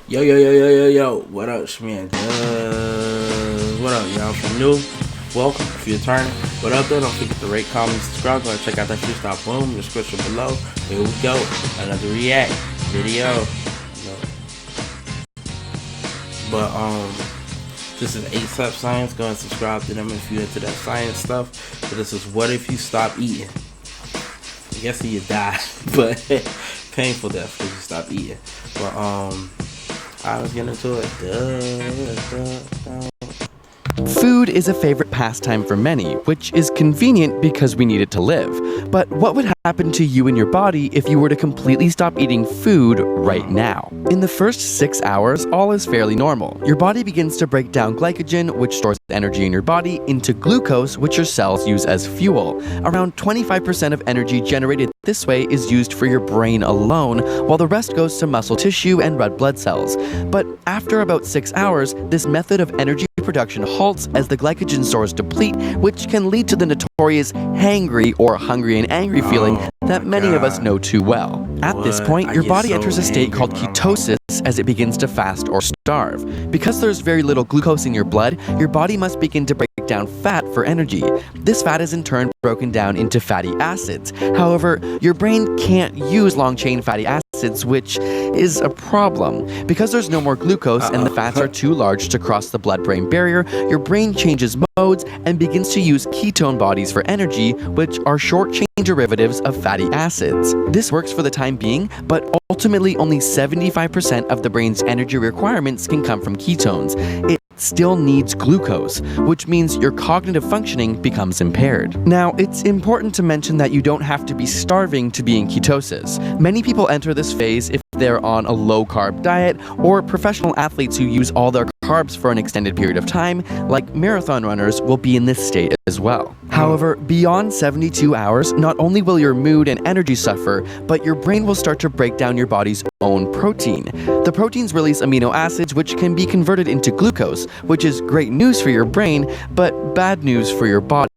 Yo, what up, man? What up, y'all? If you're new, welcome. If you're returning, what up, though? Don't forget to rate, comment, subscribe. Go and check out that freestyle boom in the description below. Here we go. Another react video. But, this is AsapSCIENCE. Go and subscribe to them if you're into that science stuff. But this is what if you stop eating? I guess you die, but painful death because you stop eating. But, I was getting into it. Food is a favorite pastime for many, which is convenient because we need it to live. But what would happen to you and your body if you were to completely stop eating food right now? In the first 6 hours, all is fairly normal. Your body begins to break down glycogen, which stores energy in your body, into glucose, which your cells use as fuel. Around 25% of energy generated this way is used for your brain alone, while the rest goes to muscle tissue and red blood cells. But after about 6 hours, this method of energy production halts as the glycogen stores deplete, which can lead to the notorious hangry or hungry and angry feeling that many of us know too well. At this point, your body enters a state called ketosis as it begins to fast or starve. Because there's very little glucose in your blood, your body must begin to break down fat for energy. This fat is in turn broken down into fatty acids. However, your brain can't use long-chain fatty acids, which is a problem. Because there's no more glucose and the fats are too large to cross the blood-brain barrier, your brain changes modes and begins to use ketone bodies for energy, which are short-chain derivatives of fatty acids. This works for the time being, but ultimately only 75% of the brain's energy requirements can come from ketones. It still needs glucose, which means your cognitive functioning becomes impaired. Now, it's important to mention that you don't have to be starving to be in ketosis. Many people enter this phase if they're on a low-carb diet, or professional athletes who use all their carbs for an extended period of time, like marathon runners, will be in this state as well. However, beyond 72 hours, not only will your mood and energy suffer, but your brain will start to break down your body's own protein. The proteins release amino acids which can be converted into glucose, which is great news for your brain, but bad news for your body.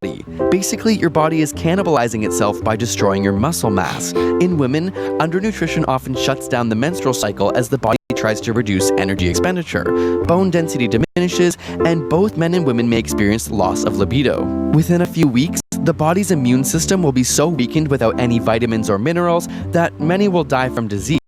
Basically, your body is cannibalizing itself by destroying your muscle mass. In women, undernutrition often shuts down the menstrual cycle as the body tries to reduce energy expenditure. Bone density diminishes, and both men and women may experience loss of libido. Within a few weeks, the body's immune system will be so weakened without any vitamins or minerals that many will die from disease.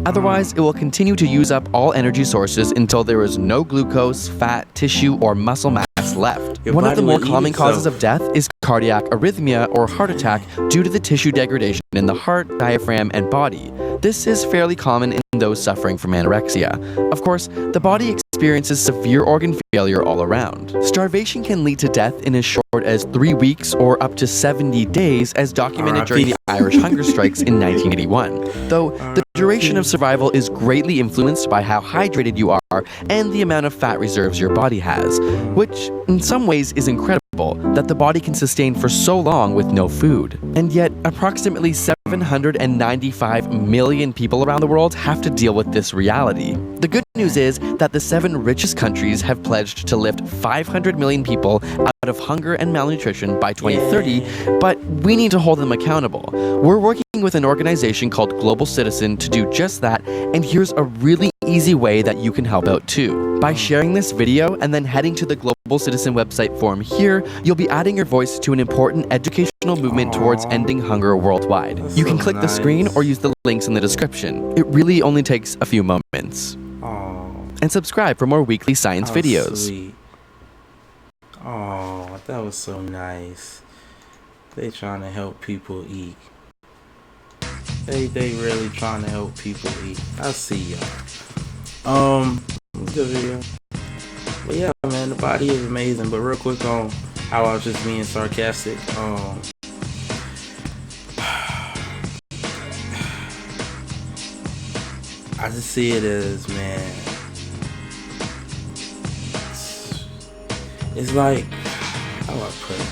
Otherwise, it will continue to use up all energy sources until there is no glucose, fat, tissue, or muscle mass left. One of the more common causes of death is cardiac arrhythmia or heart attack due to the tissue degradation in the heart, diaphragm, and body. This is fairly common in those suffering from anorexia. Of course, the body experiences severe organ failure all around. Starvation can lead to death in as short as 3 weeks or up to 70 days, as documented during the Irish hunger strikes in 1981. Though the duration of survival is greatly influenced by how hydrated you are and the amount of fat reserves your body has, which in some ways is incredible that the body can sustain for so long with no food. And yet, approximately 795 million people around the world have to deal with this reality. The good news is that the 7 richest countries have pledged to lift 500 million people out of hunger and malnutrition by 2030, but we need to hold them accountable. We're working with an organization called Global Citizen to do just that, and here's a really easy way that you can help out too. By sharing this video and then heading to the Global Citizen website forum here, you'll be adding your voice to an important educational movement towards ending hunger worldwide. You can click the screen or use the links in the description. It really only takes a few moments. And subscribe for more weekly science videos. Sweet. Oh, that was so nice. They trying to help people eat. They really trying to help people eat. I see y'all. Good video. But yeah, man, the body is amazing. But real quick on how I was just being sarcastic. I just see it as, man, it's like, how do I put it?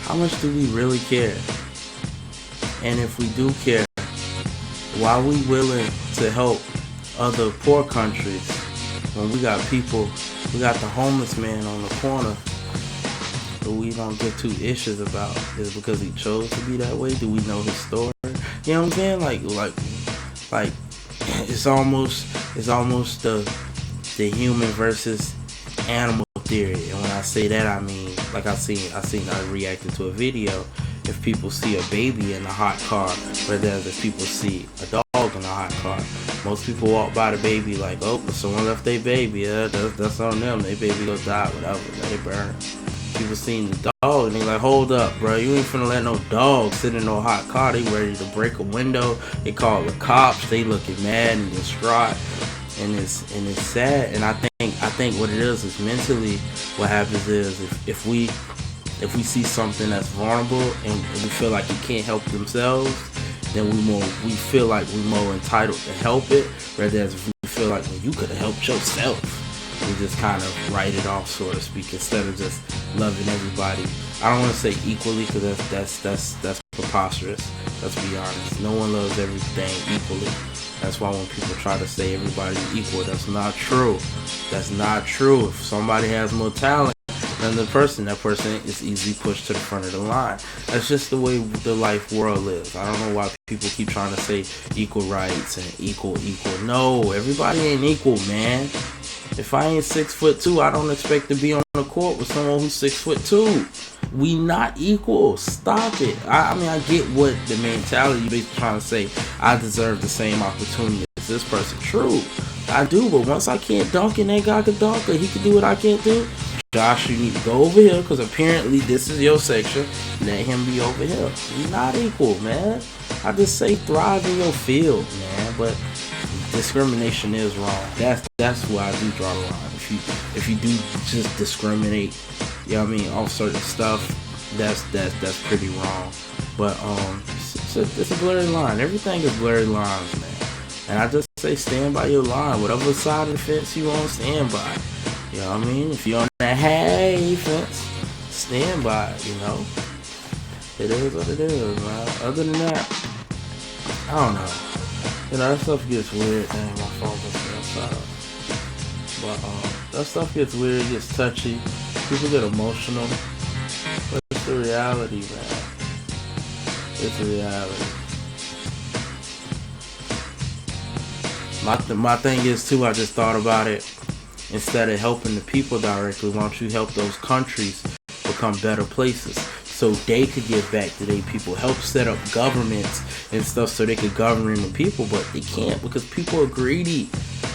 How much do we really care? And if we do care, why are we willing to help other poor countries when we got people, we got the homeless man on the corner who we don't get too issues about? Is it because he chose to be that way? Do we know his story? You know what I'm saying? Like it's almost the human versus animal theory. And when I say that, I mean, like I reacted to a video. If people see a baby in a hot car, whereas if people see a dog in a hot car, most people walk by the baby like, oh, someone left their baby. That's on them. Their baby gonna die, whatever. Let it burn. People seen the dog and they like, hold up, bro. You ain't finna let no dog sit in no hot car. They ready to break a window. They call the cops. They looking mad and distraught. And it's sad. And I think what it is mentally. What happens is if we see something that's vulnerable and we feel like it can't help themselves, then we feel like we're more entitled to help it, rather than if we feel like, well, you could have helped yourself. We just kind of write it off, so to speak, instead of just loving everybody. I don't want to say equally, because that's preposterous. Let's be honest. No one loves everything equally. That's why when people try to say everybody's equal, that's not true. That's not true. If somebody has more talent than that person is easily pushed to the front of the line. That's just the way the life world is. I don't know why people keep trying to say equal rights and equal. No, everybody ain't equal, man. If I ain't 6'2", I don't expect to be on the court with someone who's 6'2". We not equal. Stop it. I mean, I get what the mentality basically trying to say. I deserve the same opportunity as this person. True, I do. But once I can't dunk and that guy can dunk, or he can do what I can't do, Josh, you need to go over here, because apparently this is your section. Let him be over here. We're not equal, man. I just say thrive in your field, man. But discrimination is wrong. That's why I do draw the line. If you do just discriminate, you know what I mean, off certain stuff, that's pretty wrong. But it's a blurry line. Everything is blurry lines, man. And I just say stand by your line. Whatever side of the fence you want, stand by. You know what I mean? If you're on that hay fence, stand by it, you know? It is what it is, man. Other than that, I don't know. You know, that stuff gets weird. Dang, my phone just outside. But that stuff gets weird, gets touchy. People get emotional. But it's the reality, man. It's the reality. My thing is, too, I just thought about it. Instead of helping the people directly, why don't you help those countries become better places so they could give back to their people? Help set up governments and stuff so they could govern the people, but they can't because people are greedy.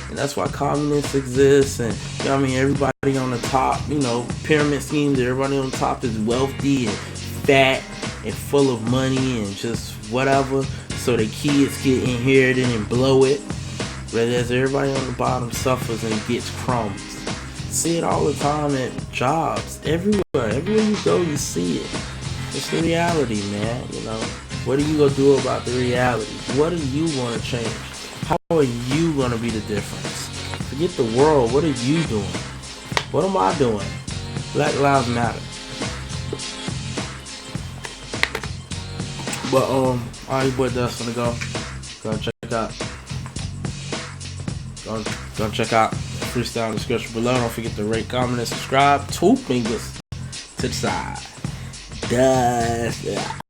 And that's why communists exist. And you know what I mean, everybody on the top, you know, pyramid schemes, everybody on top is wealthy and fat and full of money and just whatever, so the kids get inherited and blow it. Whereas everybody on the bottom suffers and gets crumbs. See it all the time at jobs, everywhere you go, you see it. It's the reality, man. You know, what are you gonna do about the reality? What are you gonna change? How are you gonna be the difference? Forget the world. What are you doing? What am I doing? Black Lives Matter. But alright, boy, that's gonna go. Go check out. Go check out Freestyle in the description below. Don't forget to rate, comment, and subscribe. 2 fingers to the side. Dust.